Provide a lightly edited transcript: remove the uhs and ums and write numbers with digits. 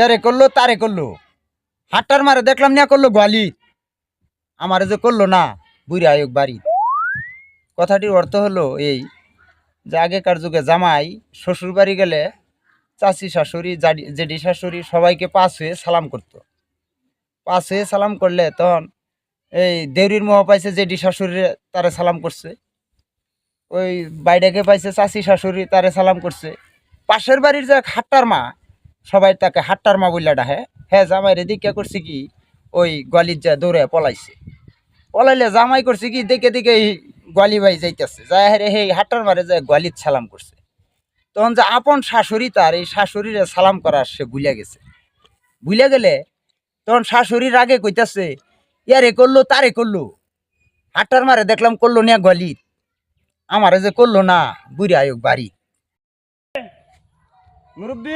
এরে করলো তারে করলো, হাট্টার মারে দেখলাম না করলো গোয়ালি, আমারে যে করলো না বুড়ি আয়োগ বাড়ি। কথাটির অর্থ হলো এই যে আগেকার যুগে জামাই শ্বশুর বাড়ি গেলে চাচি শাশুড়ি জেঠি শাশুড়ি সবাইকে পাঁচ হয়ে সালাম করতো। পাঁচ হয়ে সালাম করলে তখন এই দেউরির মোহ পাইছে জেঠি শাশুড়ি তারে সালাম করছে, ওই বাইডাকে পাইছে চাচি শাশুড়ি তারে সালাম করছে। পাশের বাড়ির যে হাট্টার মা, সবাই তাকে হাট্টার মা বললা ডাহে। হ্যাঁ জামাইরে দিকে করছে কি ওই গলির যা দৌড়ে পলাইছে। পলাইলে জামাই করছে কি দেখে দেখে এই গোয়ালি ভাই যাইতেছে, যায় হে এই হাট্টার মারে যায় গোয়ালির সালাম করছে। তখন যে আপন শাশুড়ি তার এই শাশুড়িরে সালাম করার সে ভুলে গেছে। ভুলে গেলে তখন শাশুড়ির আগে কইতাছে, ইয়ারে করলো তারে করলো, হাট্টার মারে দেখলাম করলো নিয়া গলির, আমারে যে করলো না বুড়ি আয়োগ বাড়ি। মুরব্বী